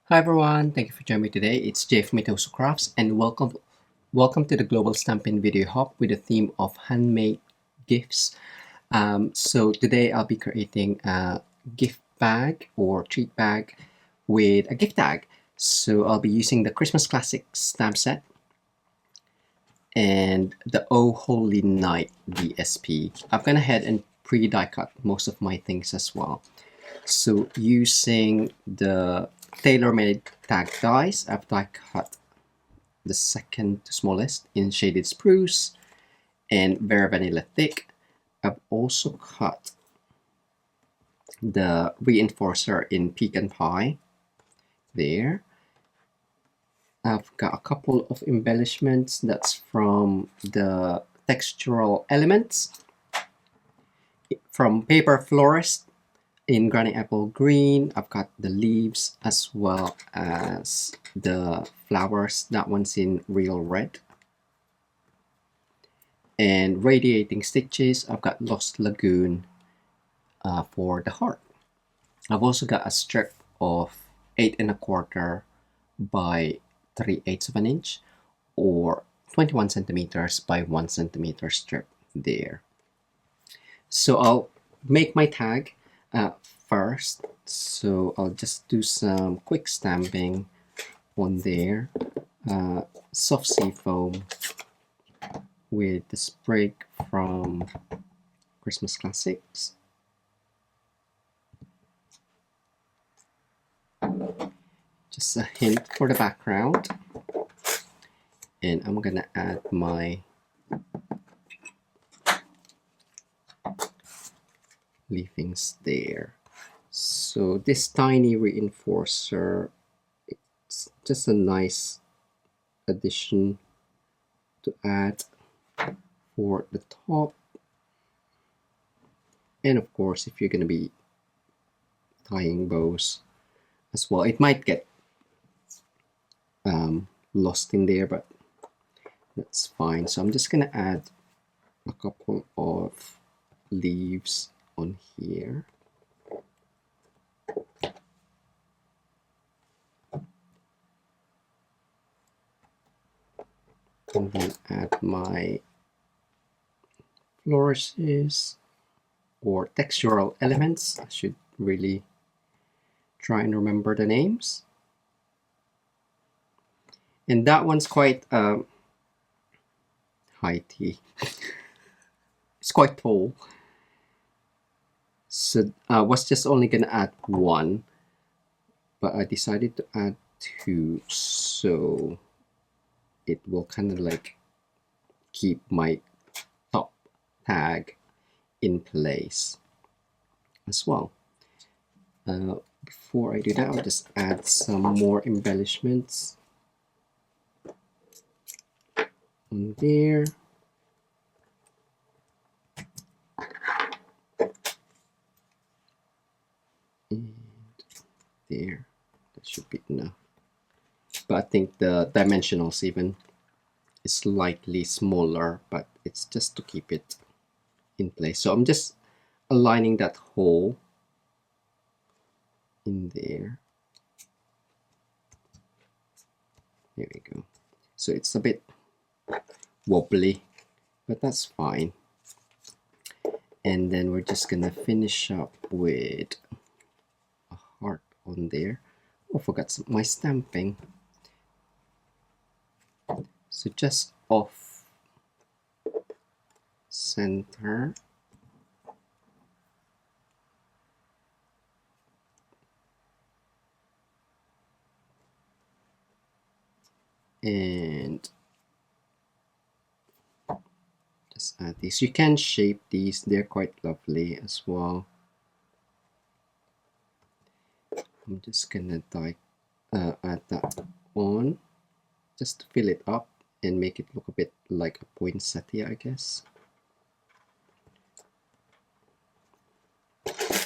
Hi everyone, thank you for joining me today. It's Jay from Mitosu Crafts and welcome to the Global Stampin Video Hop with the theme of handmade gifts. So today I'll be creating a gift bag or treat bag with a gift tag. So I'll be using the Christmas Classic stamp set and the Oh Holy Night DSP. I've gone ahead and pre-die cut most of my things as well. So using the tailor-made tag dies, I've die cut the second to smallest in shaded spruce and bare vanilla thick. I've also cut the reinforcer in pecan pie there. I've got a couple of embellishments that's from the textural elements from Paper Florist in Granny Apple Green. I've got the leaves as well as the flowers. That one's in Real Red. And Radiating Stitches, I've got Lost Lagoon for the heart. I've also got a strip of 8 1/4 by 3/8 of an inch or 21 centimeters by 1 centimeter strip there. So I'll make my tag first. So I'll just do some quick stamping on there. Soft sea foam with the sprig from Christmas Classics. Just a hint for the background. And I'm gonna add my leafings there. So this tiny reinforcer, it's just a nice addition to add for the top. And of course, if you're gonna be tying bows as well, it might get lost in there, but that's fine. So I'm just gonna add a couple of leaves on here. And then add my flourishes or textural elements. I should really try and remember the names. And that one's quite heighty. It's quite tall. So I was just only gonna add one, but I decided to add two so it will kind of like keep my top tag in place as well. Before I do that, I'll just add some more embellishments on there. And there, that should be enough. But I think the dimensionals even is slightly smaller, but it's just to keep it in place. So I'm just aligning that hole in there. There we go. So it's a bit wobbly, but that's fine. And then we're just gonna finish up with a heart on there. Oh, I forgot my stamping. So just off center. And just add these. You can shape these, they're quite lovely as well. I'm just gonna add that on just to fill it up and make it look a bit like a poinsettia, I guess.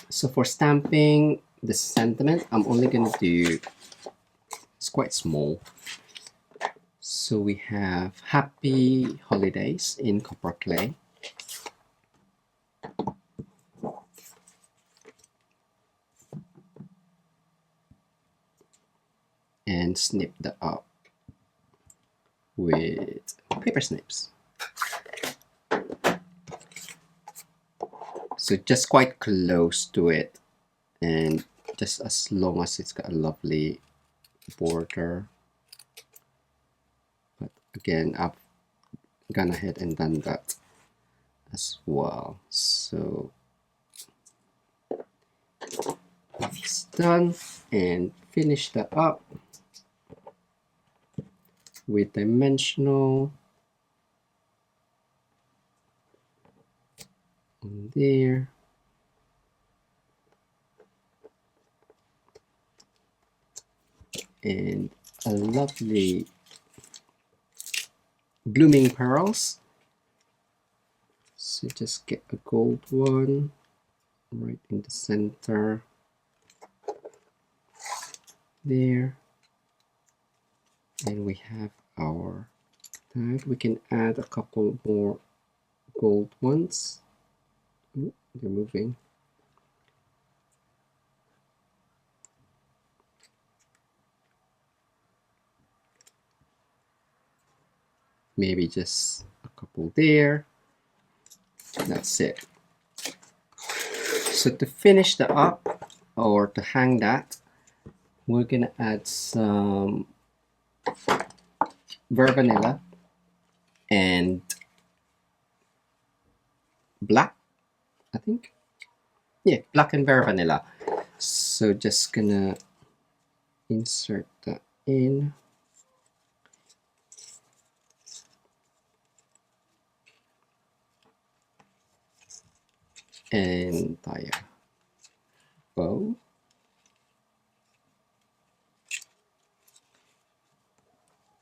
So for stamping the sentiment, I'm only gonna do, it's quite small. So we have Happy Holidays in copper clay. can snip that up with paper snips. So just quite close to it, and just as long as it's got a lovely border. But again, I've gone ahead and done that as well. So it's done, and finish that up with dimensional on there. And a lovely blooming pearls. So just get a gold one right in the center there. And we have our tag. We can add a couple more gold ones. Ooh, they're moving. Maybe just a couple there. That's it. So to finish that up, or to hang that, we're gonna add some Ver Vanilla and black, I think. Yeah, black and Ver Vanilla. So just gonna insert that in. And tie a bow.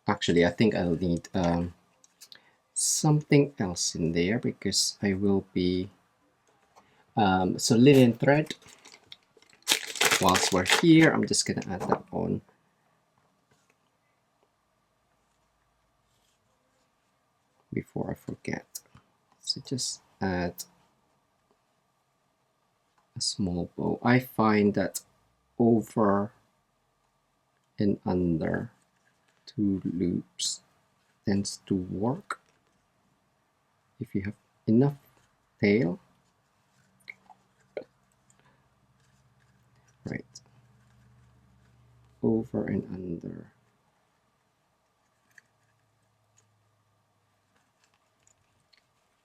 Actually, I think I'll need something else in there, because I will be so linen thread. Whilst we're here, I'm just gonna add that on. Before I forget. So just add a small bow. I find that over and under 2 loops tends to work if you have enough tail. Right. Over and under.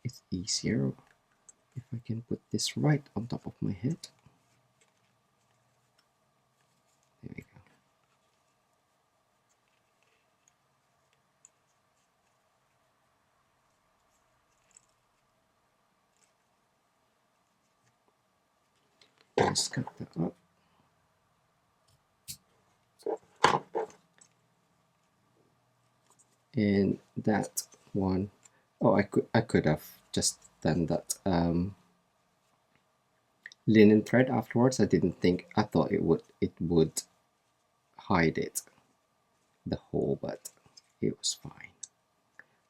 It's easier if I can put this right on top of my head. There we go. Just cut that up. And that one, oh, I could have just done that linen thread afterwards. I didn't think, I thought it would hide it, the hole, but it was fine.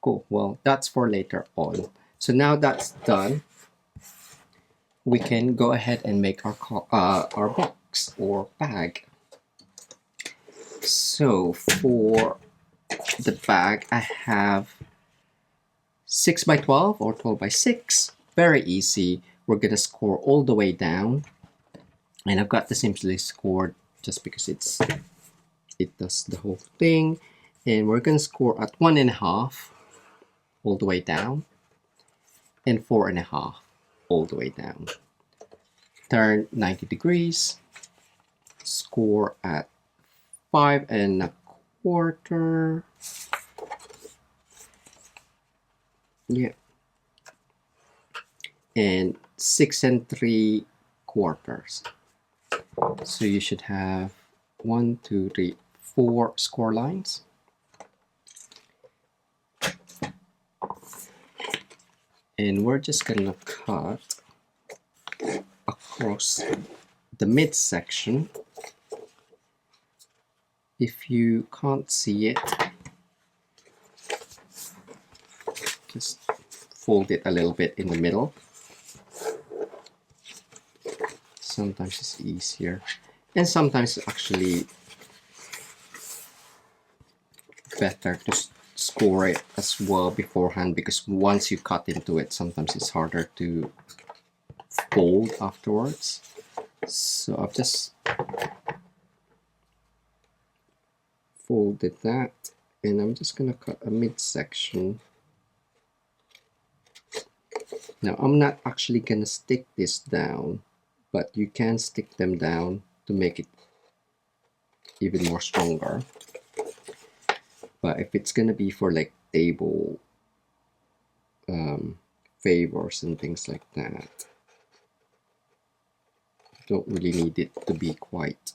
Cool. Well, that's for later on. So now that's done, we can go ahead and make our box or bag. So for the bag, I have 6 by 12 or 12 by 6. Very easy. We're gonna score all the way down, and I've got the simply scored just because it does the whole thing. And we're gonna score at 1.5 all the way down, and 4.5 all the way down. Turn 90 degrees. Score at 5.25. Yeah. And 6 3/4. So you should have 1, 2, 3, 4 score lines. And we're just gonna cut across the midsection. If you can't see it, just fold it a little bit in the middle. Sometimes it's easier, and sometimes actually better to score it as well beforehand, because once you cut into it, sometimes it's harder to fold afterwards. So I've just folded that, and I'm just gonna cut a midsection. Now I'm not actually gonna stick this down, but you can stick them down to make it even more stronger. But if it's gonna be for like table favors and things like that, you don't really need it to be quite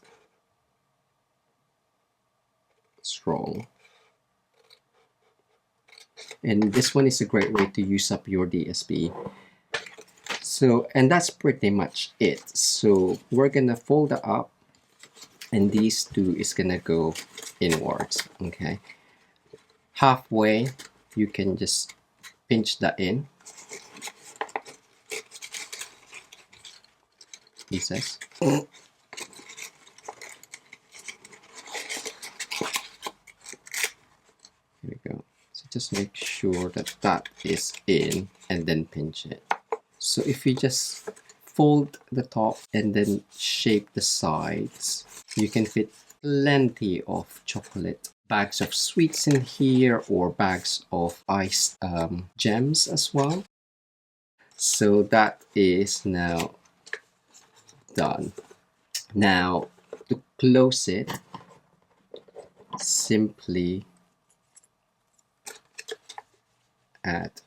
strong. And this one is a great way to use up your DSP. So, and that's pretty much it. So we're gonna fold it up, and these two is gonna go inwards. Okay, halfway you can just pinch that in pieces. Here we go. So just make sure that that is in, and then pinch it. So if you just fold the top and then shape the sides, you can fit plenty of chocolate bags of sweets in here, or bags of iced gems as well. So that is now done. Now to close it, simply add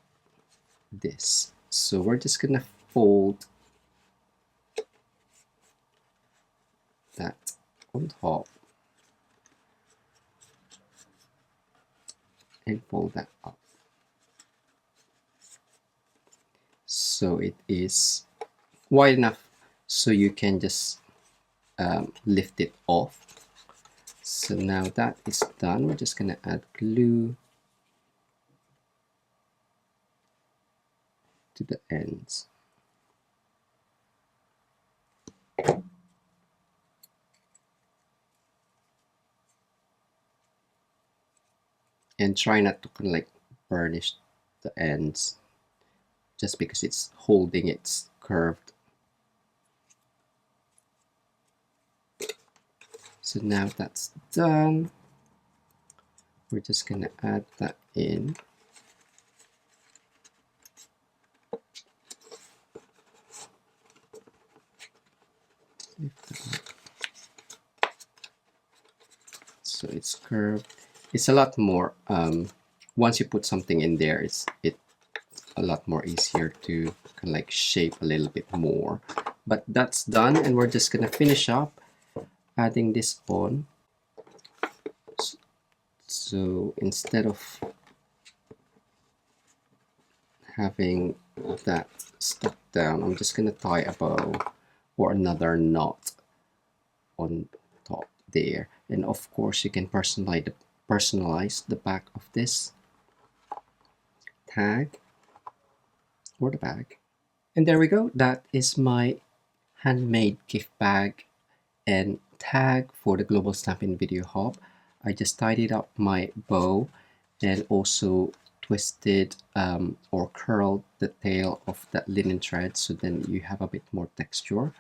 this. So we're just gonna fold that on top and fold that up, so it is wide enough so you can just lift it off. So now that is done, we're just gonna add glue to the ends. And try not to kind of like burnish the ends, just because it's holding its curved. So now that's done, we're just gonna add that in. So it's curved. It's a lot more, once you put something in there, it's a lot more easier to kind of like shape a little bit more. But that's done, and we're just gonna finish up adding this on. So instead of having that stuck down, I'm just gonna tie a bow or another knot on top there. And of course you can personalize the back of this tag or the bag. And there we go. That is my handmade gift bag and tag for the Global Stampin Video Hop. I just tidied up my bow and also twisted or curled the tail of that linen thread, so then you have a bit more texture.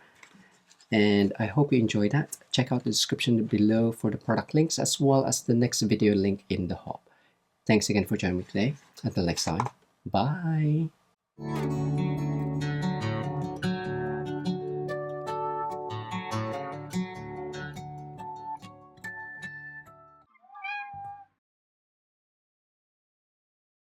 And I hope you enjoyed that. Check out the description below for the product links, as well as the next video link in the hop. Thanks again for joining me today. Until next time, bye.